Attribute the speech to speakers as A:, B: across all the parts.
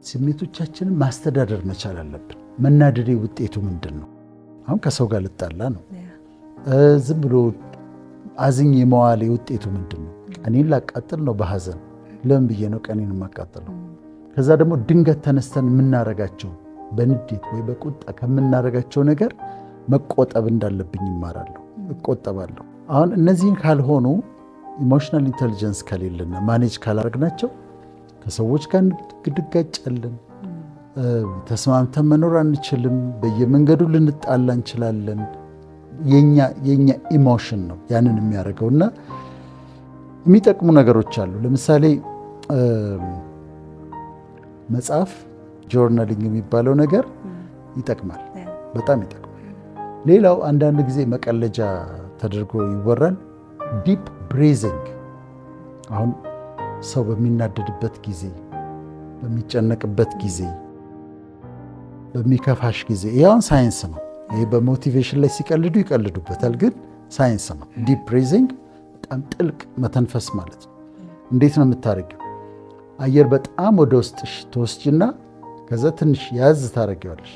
A: ስሜቶቻችንን ማስተዳደር መቻል አለብን። መናደዴ ውጤቱ ምንድን ነው? አሁን ከሰው ጋር ልጣላ ነው። ዝም ብሎ አዝኜ መዋሌ ውጤቱ ምንድን ነው? ቀኔን ላቃጥል ነው በሐዘን። ለምን ብዬ ነው ቀኔን የማቃጥለው? ከዛ ደግሞ ድንገት ተነስተን የምናረጋቸው በንዴት ወይ በቁጣ ከምናረጋቸው ነገር መቆጠብ እንዳለብኝ ይማራለሁ፣ እቆጠባለሁ። አሁን እነዚህን ካልሆኑ ኢሞሽናል ኢንቴሊጀንስ ከሌለና ማኔጅ ካላረግናቸው ከሰዎች ጋር እንጋጫለን፣ ተስማምተን መኖር አንችልም፣ በየመንገዱ ልንጣላ እንችላለን። የኛ ኢሞሽን ነው ያንን የሚያደርገው። እና የሚጠቅሙ ነገሮች አሉ። ለምሳሌ መጽሐፍ ጆርናሊንግ የሚባለው ነገር ይጠቅማል፣ በጣም ይጠቅማል። ሌላው አንዳንድ ጊዜ መቀለጃ ተደርጎ ይወራል፣ ዲፕ ብሬዚንግ። አሁን ሰው በሚናደድበት ጊዜ፣ በሚጨነቅበት ጊዜ፣ በሚከፋሽ ጊዜ፣ ያውን ሳይንስ ነው። ይሄ በሞቲቬሽን ላይ ሲቀልዱ ይቀልዱበታል፣ ግን ሳይንስ ነው። ዲፕ ብሬዚንግ በጣም ጥልቅ መተንፈስ ማለት ነው። እንዴት ነው የምታደርጊው? አየር በጣም ወደ ውስጥ ትወስጂና ከዛ ትንሽ ያዝ ታደርጊዋለሽ።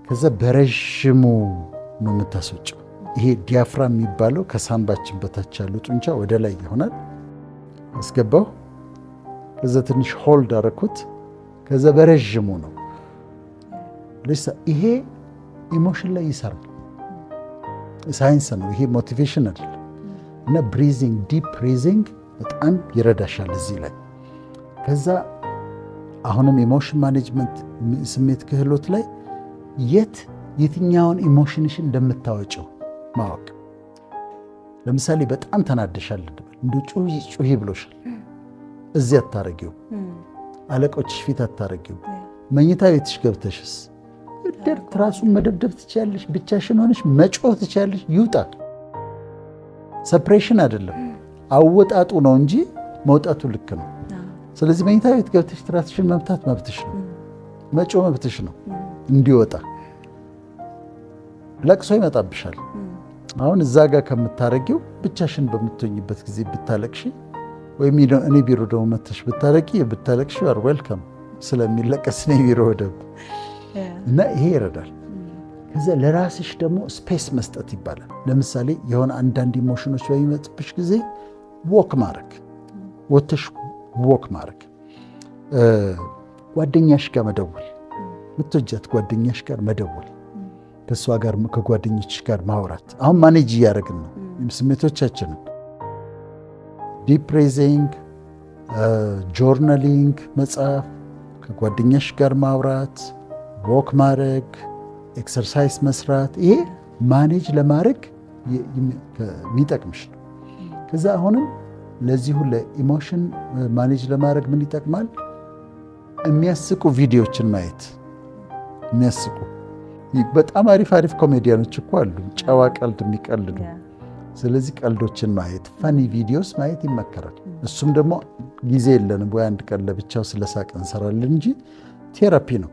A: ከዛ በረዥሙ ነው የምታስወጪው። ይሄ ዲያፍራም የሚባለው ከሳምባችን በታች ያለው ጡንቻ ወደ ላይ ይሆናል። አስገባው። ከዛ ትንሽ ሆልድ አደረኩት። ከዛ በረዥሙ ነው። ይሄ ኢሞሽን ላይ ይሰራል። ሳይንስ ነው ይሄ፣ ሞቲቬሽን አይደለም። እና ብሪዚንግ፣ ዲፕ ብሪዚንግ በጣም ይረዳሻል እዚህ ላይ። ከዛ አሁንም ኢሞሽን ማኔጅመንት ስሜት ክህሎት ላይ የትኛውን ኢሞሽንሽን እንደምታወጪው ማወቅ። ለምሳሌ በጣም ተናደሻል፣ እንደ ጩሂ ብሎሻል፣ እዚህ አታረጊው። አለቆችሽ ፊት አታረጊው። መኝታ ቤትሽ ገብተሽስ ትራሱን መደብደብ ትችያለሽ፣ ብቻሽን ሆነሽ መጮህ ትችያለሽ። ይውጣ። ሰፕሬሽን አይደለም አወጣጡ ነው እንጂ መውጣቱ ልክ ነው። ስለዚህ መኝታ ቤት ገብተሽ ትራስሽን መምታት መብትሽ ነው፣ መጮህ መብትሽ ነው እንዲወጣ። ለቅሶ ይመጣብሻል። አሁን እዛ ጋር ከምታረጊው ብቻሽን በምትሆኝበት ጊዜ ብታለቅሺ፣ ወይም እኔ ቢሮ ደግሞ መተሽ ብታለቂ ብታለቅሺ አር ዌልካም ስለሚለቀስ እኔ ቢሮ ወደብ እና ይሄ ይረዳል። ከዛ ለራስሽ ደግሞ ስፔስ መስጠት ይባላል። ለምሳሌ የሆነ አንዳንድ ኢሞሽኖች በሚመጡብሽ ጊዜ ወክ ማድረግ፣ ወተሽ ወክ ማድረግ፣ ጓደኛሽ ጋር መደወል፣ ምትወጃት ጓደኛሽ ጋር መደወል፣ ከእሷ ጋር ከጓደኞች ጋር ማውራት። አሁን ማኔጅ እያደረግን ነው ስሜቶቻችንን። ዲፕ ብሬዚንግ፣ ጆርናሊንግ መጽሐፍ፣ ከጓደኛሽ ጋር ማውራት፣ ወክ ማድረግ፣ ኤክሰርሳይዝ መስራት፣ ይሄ ማኔጅ ለማድረግ የሚጠቅምሽ ነው። ከዛ አሁንም ለዚሁ ለኢሞሽን ማኔጅ ለማድረግ ምን ይጠቅማል? የሚያስቁ ቪዲዮዎችን ማየት። የሚያስቁ በጣም አሪፍ አሪፍ ኮሜዲያኖች እኮ አሉ፣ ጨዋ ቀልድ የሚቀልዱ። ስለዚህ ቀልዶችን ማየት፣ ፈኒ ቪዲዮስ ማየት ይመከራል። እሱም ደግሞ ጊዜ የለንም ወይ አንድ ቀን ለብቻው ስለሳቅ እንሰራለን እንጂ ቴራፒ ነው።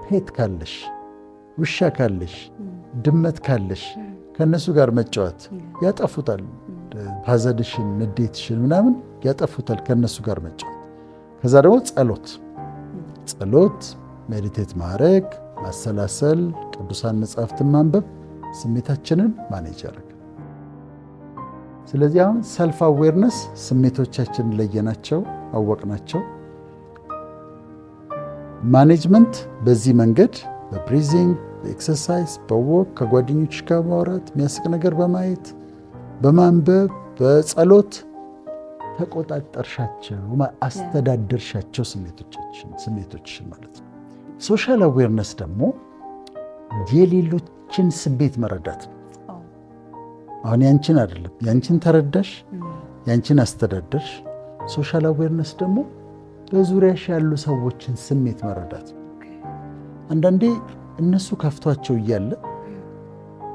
A: ፔት ካለሽ፣ ውሻ ካለሽ፣ ድመት ካለሽ ከነሱ ጋር መጫወት ያጠፉታል። ሐዘንሽን፣ ንዴትሽን ምናምን ያጠፉታል ከነሱ ጋር መጫወት። ከዛ ደግሞ ጸሎት፣ ሜዲቴት ማድረግ፣ ማሰላሰል፣ ቅዱሳን መጻሕፍትን ማንበብ ስሜታችንን ማኔጅ ያደርጋል። ስለዚህ አሁን ሰልፍ አዌርነስ ስሜቶቻችንን ለየናቸው፣ አወቅናቸው። ማኔጅመንት በዚህ መንገድ በብሪዚንግ፣ በኤክሰርሳይዝ፣ በወክ፣ ከጓደኞች ጋር ማውራት፣ የሚያስቅ ነገር በማየት፣ በማንበብ፣ በጸሎት ተቆጣጠርሻቸው፣ አስተዳደርሻቸው ስሜቶችሽን ማለት ነው። ሶሻል አዌርነስ ደግሞ የሌሎችን ስሜት መረዳት ነው። አሁን ያንቺን አይደለም፣ ያንቺን ተረዳሽ፣ ያንቺን አስተዳደርሽ። ሶሻል አዌርነስ ደግሞ በዙሪያሽ ያሉ ሰዎችን ስሜት መረዳት ነው። አንዳንዴ እነሱ ከፍቷቸው እያለ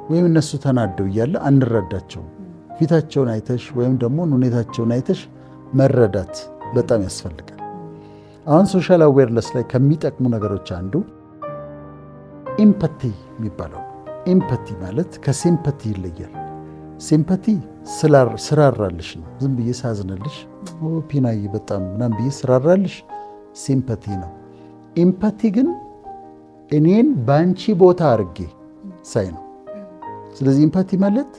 A: ወይም እነሱ ተናደው እያለ አንረዳቸውም። ፊታቸውን አይተሽ ወይም ደግሞ ሁኔታቸውን አይተሽ መረዳት በጣም ያስፈልጋል። አሁን ሶሻል አዌርነስ ላይ ከሚጠቅሙ ነገሮች አንዱ ኢምፓቲ የሚባለው። ኢምፓቲ ማለት ከሲምፓቲ ይለያል። ሲምፓቲ ስራራልሽ ነው። ዝም ብዬ ሳዝንልሽ ፒናይ በጣም ምናምን ብዬ ስራራልሽ ሲምፓቲ ነው። ኢምፓቲ ግን እኔን በአንቺ ቦታ አድርጌ ሳይ ነው። ስለዚህ ኢምፓቲ ማለት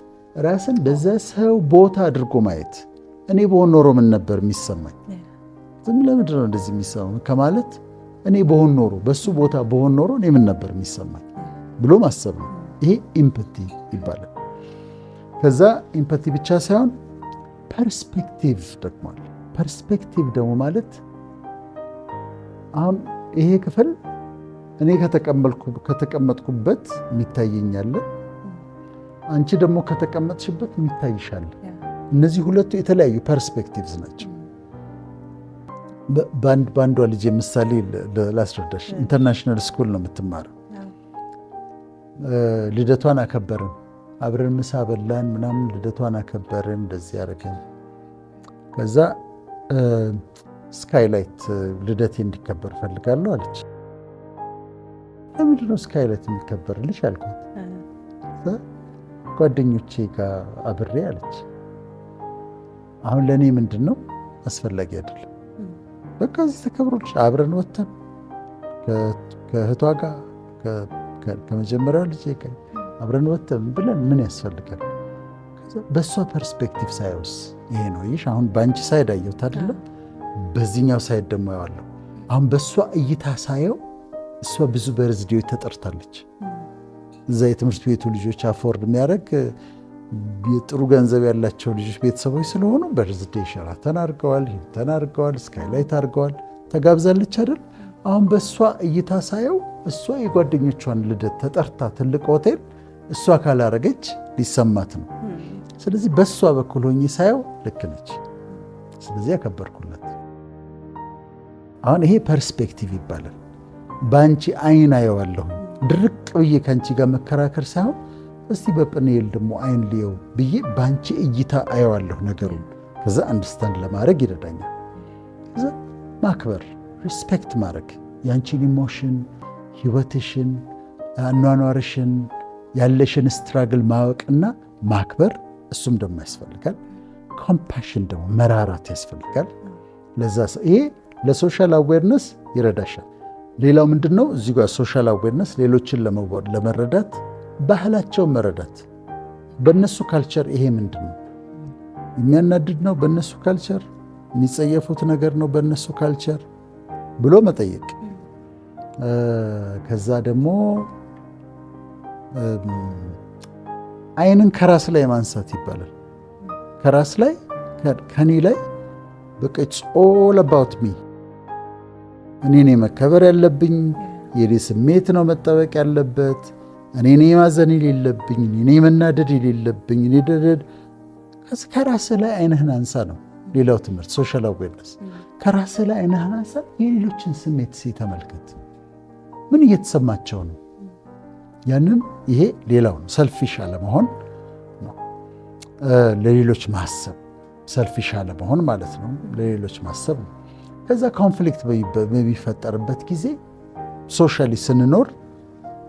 A: ራስን በዛ ሰው ቦታ አድርጎ ማየት። እኔ በሆን ኖሮ ምን ነበር የሚሰማኝ? ዝም ለምንድን ነው እንደዚህ የሚሰማኝ ከማለት እኔ በሆን ኖሮ በሱ ቦታ በሆን ኖሮ እኔ ምን ነበር የሚሰማኝ ብሎ ማሰብ ነው። ይሄ ኢምፓቲ ይባላል። ከዛ ኢምፓቲ ብቻ ሳይሆን ፐርስፔክቲቭ ደግሞ አለ። ፐርስፔክቲቭ ደግሞ ማለት አሁን ይሄ ክፍል እኔ ከተቀመጥኩበት የሚታየኛል፣ አንቺ ደግሞ ከተቀመጥሽበት የሚታይሻል። እነዚህ ሁለቱ የተለያዩ ፐርስፔክቲቭስ ናቸው። በአንዷ ልጅ ምሳሌ ላስረዳሽ። ኢንተርናሽናል ስኩል ነው የምትማረው። ልደቷን አከበርን፣ አብረን ምሳ በላን ምናምን፣ ልደቷን አከበርን፣ እንደዚህ ያደረገን። ከዛ ስካይላይት ልደቴ እንዲከበር ፈልጋለሁ አለች። ለምንድን ነው ስካይላይት የሚከበርልሽ አልኳት። ጓደኞቼ ጋር አብሬ አለች። አሁን ለእኔ ምንድን ነው አስፈላጊ አይደለም። በቃ እዚህ ተከብሮልሽ አብረን ወተን ከእህቷ ጋር ከመጀመሪያው ልጄ ጋር አብረን ወተን ብለን ምን ያስፈልጋል? በእሷ ፐርስፔክቲቭ ሳይወስ ይሄ ነው። ይሽ አሁን በአንቺ ሳይድ አየሁት አይደለም፣ በዚህኛው ሳይድ ደግሞ ያዋለሁ። አሁን በእሷ እይታ ሳየው እሷ ብዙ በርዝዴዎች ተጠርታለች። እዛ የትምህርት ቤቱ ልጆች አፎርድ የሚያደርግ ጥሩ ገንዘብ ያላቸው ልጆች ቤተሰቦች ስለሆኑ በርዝዴ ሸራተን አድርገዋል፣ ሂልተን አድርገዋል፣ ስካይላይት አድርገዋል፣ ተጋብዛለች አይደል። አሁን በእሷ እይታ ሳየው እሷ የጓደኞቿን ልደት ተጠርታ ትልቅ ሆቴል እሷ ካላረገች ሊሰማት ነው። ስለዚህ በእሷ በኩል ሆኜ ሳየው ልክ ነች። ስለዚህ ያከበርኩላት። አሁን ይሄ ፐርስፔክቲቭ ይባላል። በአንቺ አይን አየዋለሁ። ድርቅ ብዬ ከአንቺ ጋር መከራከር ሳይሆን እስቲ በጵንኤል ደግሞ አይን ልየው ብዬ በአንቺ እይታ አየዋለሁ ነገሩን። ከዛ አንደርስታንድ ለማድረግ ይረዳኛል። ከዛ ማክበር፣ ሪስፔክት ማድረግ የአንቺን ኢሞሽን፣ ህይወትሽን፣ አኗኗርሽን፣ ያለሽን ስትራግል ማወቅና ማክበር፣ እሱም ደግሞ ያስፈልጋል። ኮምፓሽን ደግሞ መራራት ያስፈልጋል። ለዛ ይሄ ለሶሻል አዌርነስ ይረዳሻል። ሌላው ምንድን ነው? እዚህ ጋር ሶሻል አዌርነስ ሌሎችን ለመረዳት ባህላቸውን መረዳት። በእነሱ ካልቸር ይሄ ምንድን ነው የሚያናድድ ነው በእነሱ ካልቸር፣ የሚጸየፉት ነገር ነው በእነሱ ካልቸር ብሎ መጠየቅ። ከዛ ደግሞ አይንን ከራስ ላይ ማንሳት ይባላል። ከራስ ላይ ከኔ ላይ በቃ ኢትስ ኦል አባውት ሚ፣ እኔ ነኝ መከበር ያለብኝ፣ የኔ ስሜት ነው መጠበቅ ያለበት፣ እኔ ነኝ ማዘን የሌለብኝ፣ እኔ ነኝ መናደድ የሌለብኝ። ከራስ ላይ አይንህን አንሳ ነው ሌላው ትምህርት ሶሻል አዌርነስ። ከራስ ላይ አይንህን አንሳ፣ የሌሎችን ስሜት ተመልከት፣ ምን እየተሰማቸው ነው። ያንን ይሄ ሌላው ነው ሰልፊሽ አለመሆን ነው። ለሌሎች ማሰብ ሰልፊሽ አለመሆን ማለት ነው። ለሌሎች ማሰብ ነው። ከዛ ኮንፍሊክት በሚፈጠርበት ጊዜ ሶሻሊ ስንኖር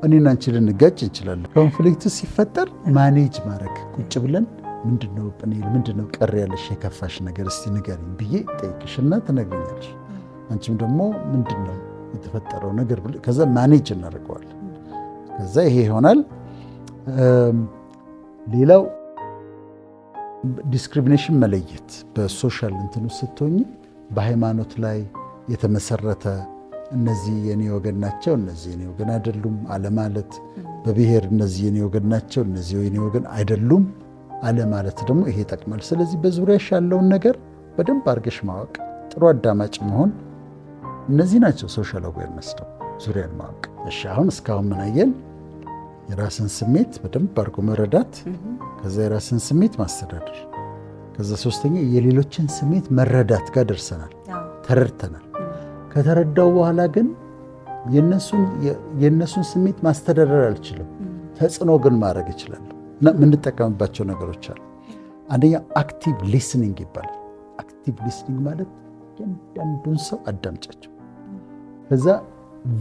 A: እኔና አንቺ ልንጋጭ እንችላለን። ኮንፍሊክት ሲፈጠር ማኔጅ ማድረግ ቁጭ ብለን ምንድነው ጵንኤል ምንድነው ቀር ያለሽ የከፋሽ ነገር እስቲ ንገሪኝ ብዬ ጠይቅሽና ትነግሪኛለሽ። አንቺም ደግሞ ምንድነው የተፈጠረው ነገር ብለ ከዛ ማኔጅ እናደርገዋለን። ከዛ ይሄ ይሆናል። ሌላው ዲስክሪሚኔሽን መለየት። በሶሻል እንትኑ ስትሆኝ በሃይማኖት ላይ የተመሰረተ እነዚህ የኔ ወገን ናቸው፣ እነዚህ የኔ ወገን አይደሉም አለማለት። በብሔር እነዚህ የኔ ወገን ናቸው፣ እነዚህ የኔ ወገን አይደሉም አለማለት ደግሞ ይሄ ይጠቅማል። ስለዚህ በዙሪያሽ ያለውን ነገር በደንብ አድርገሽ ማወቅ፣ ጥሩ አዳማጭ መሆን፣ እነዚህ ናቸው ሶሻል አዌርነስ ነው፣ ዙሪያን ማወቅ። እሺ አሁን እስካሁን ምን አየን? የራስን ስሜት በደንብ አድርጎ መረዳት፣ ከዛ የራስን ስሜት ማስተዳደር፣ ከዛ ሶስተኛ የሌሎችን ስሜት መረዳት ጋር ደርሰናል፣ ተረድተናል። ከተረዳው በኋላ ግን የእነሱን ስሜት ማስተዳደር አልችልም፣ ተጽዕኖ ግን ማድረግ እችላለሁ። እና የምንጠቀምባቸው ነገሮች አሉ። አንደኛ አክቲቭ ሊስኒንግ ይባላል። አክቲቭ ሊስኒንግ ማለት እያንዳንዱን ሰው አዳምጫቸው። ከዛ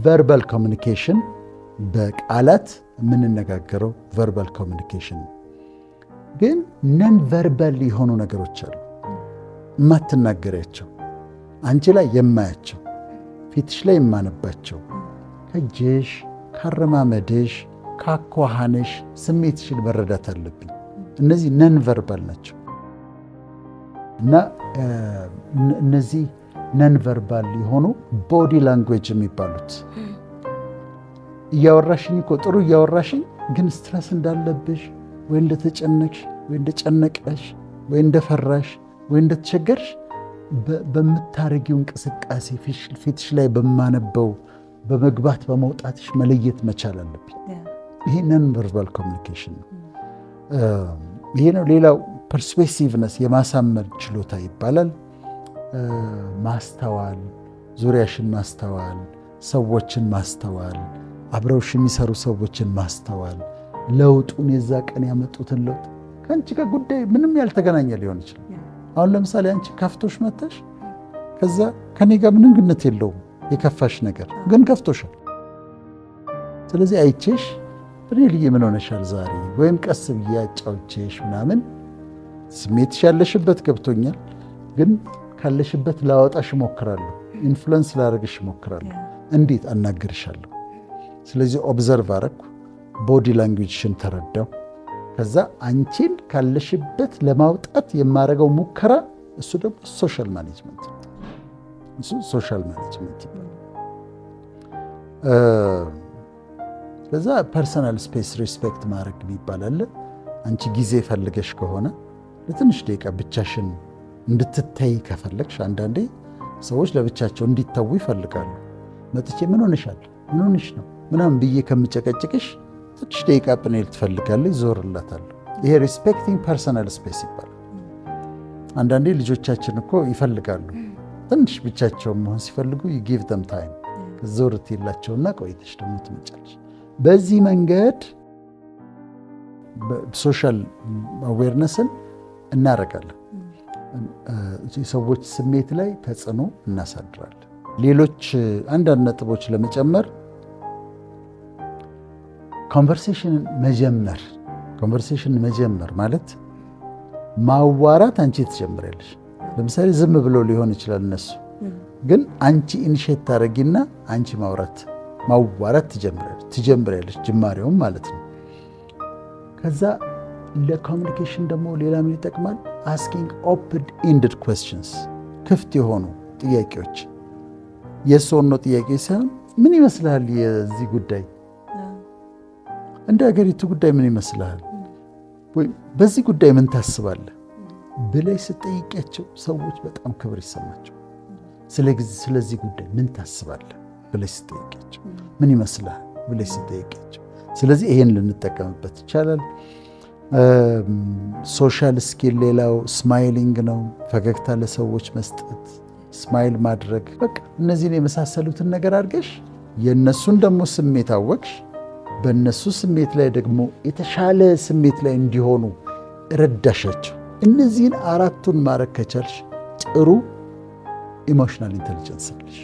A: ቨርባል ኮሚኒኬሽን፣ በቃላት የምንነጋገረው ቨርባል ኮሚኒኬሽን። ግን ነን ቨርባል የሆኑ ነገሮች አሉ፣ የማትናገሪያቸው አንቺ ላይ የማያቸው ፊትሽ ላይ የማነባቸው ከእጅሽ፣ ካረማመድሽ፣ ካኳኋንሽ ስሜትሽን መረዳት አለብኝ። እነዚህ ነን ቨርባል ናቸው እና እነዚህ ነን ቨርባል የሆኑ ቦዲ ላንጉዌጅ የሚባሉት እያወራሽኝ እኮ ጥሩ እያወራሽኝ ግን ስትረስ እንዳለብሽ ወይ እንደተጨነቅሽ ወይ እንደጨነቀሽ ወይ እንደፈራሽ ወይ እንደተቸገርሽ በምታረጊው እንቅስቃሴ ፊትሽ ላይ በማነበው በመግባት በመውጣትሽ መለየት መቻል አለብኝ። ይሄ ነን ቨርባል ኮሚኒኬሽን ነው። ይሄ ነው። ሌላው ፐርስፔሲቭነስ የማሳመር ችሎታ ይባላል። ማስተዋል፣ ዙሪያሽን ማስተዋል፣ ሰዎችን ማስተዋል፣ አብረውሽ የሚሰሩ ሰዎችን ማስተዋል፣ ለውጡን የዛ ቀን ያመጡትን ለውጥ ከአንቺ ጋር ጉዳይ ምንም ያልተገናኘ ሊሆን ይችላል። አሁን ለምሳሌ አንቺ ከፍቶሽ መተሽ ከዛ ከኔ ጋር ምንም ግንኙነት የለውም የከፋሽ ነገር ግን ከፍቶሻል። ስለዚህ አይቼሽ እኔ ልዬ ምን ሆነሻል ዛሬ ወይም ቀስ ብዬ አጫውቼሽ ምናምን ስሜትሽ ያለሽበት ገብቶኛል፣ ግን ካለሽበት ላወጣሽ እሞክራለሁ፣ ኢንፍሉዌንስ ላደርግሽ እሞክራለሁ፣ እንዴት አናግርሻለሁ። ስለዚህ ኦብዘርቭ አረግኩ፣ ቦዲ ላንጉዌጅሽን ተረዳው። ከዛ አንቺን ካለሽበት ለማውጣት የማረገው ሙከራ እሱ ደግሞ ሶሻል ማኔጅመንት ነው። እሱ ሶሻል ማኔጅመንት ይባላል። ከዛ ፐርሰናል ስፔስ ሪስፔክት ማድረግ ይባላል። አንቺ ጊዜ ፈልገሽ ከሆነ ለትንሽ ደቂቃ ብቻሽን እንድትታይ ከፈለግሽ፣ አንዳንዴ ሰዎች ለብቻቸው እንዲተዉ ይፈልጋሉ። መጥቼ ምን ሆነሻል ምን ሆነሽ ነው ምናምን ብዬ ከምጨቀጭቅሽ ትንሽ ደቂቃ ፕኔል ትፈልጋለች፣ ዞርላታለሁ። ይሄ ሪስፔክቲንግ ፐርሰናል ስፔስ ይባላል። አንዳንዴ ልጆቻችን እኮ ይፈልጋሉ ትንሽ ብቻቸውን መሆን ሲፈልጉ ጊቭ ደም ታይም፣ ዞር ትይላቸውና ቆይተሽ ደግሞ ትመጫለሽ። በዚህ መንገድ ሶሻል አዌርነስን እናደርጋለን። ሰዎች ስሜት ላይ ተጽዕኖ እናሳድራለን። ሌሎች አንዳንድ ነጥቦች ለመጨመር ኮንቨርሴሽንን መጀመር ማለት ማዋራት አንቺ ትጀምሪያለሽ። ለምሳሌ ዝም ብሎ ሊሆን ይችላል እነሱ፣ ግን አንቺ ኢኒሼት ታደርጊና አንቺ ማዋራት ትጀምሪያለሽ፣ ጅማሬውም ማለት ነው። ከዛ ለኮሚኒኬሽን ደግሞ ሌላ ምን ይጠቅማል? አስኪንግ ኦፕን ኢንድድ ኩዌስችንስ፣ ክፍት የሆኑ ጥያቄዎች፣ የስ ኦር ኖ ጥያቄ ሳይሆን ምን ይመስልሃል የዚህ ጉዳይ፣ እንደ ሀገሪቱ ጉዳይ ምን ይመስልሃል፣ ወይም በዚህ ጉዳይ ምን ታስባለህ ብለሽ ስጠይቂያቸው ሰዎች በጣም ክብር ይሰማቸው። ስለዚህ ጉዳይ ምን ታስባለህ ብለሽ ስጠይቂያቸው፣ ምን ይመስልሃል ብለሽ ስጠይቂያቸው። ስለዚህ ይሄን ልንጠቀምበት ይቻላል። ሶሻል ስኪል ሌላው ስማይሊንግ ነው። ፈገግታ ለሰዎች መስጠት፣ ስማይል ማድረግ፣ በቃ እነዚህን የመሳሰሉትን ነገር አድርገሽ የእነሱን ደግሞ ስሜት አወቅሽ። በእነሱ ስሜት ላይ ደግሞ የተሻለ ስሜት ላይ እንዲሆኑ ረዳሻቸው። እነዚህን አራቱን ማድረግ ከቻልሽ ጥሩ ኢሞሽናል ኢንቴሊጀንስ አለሽ።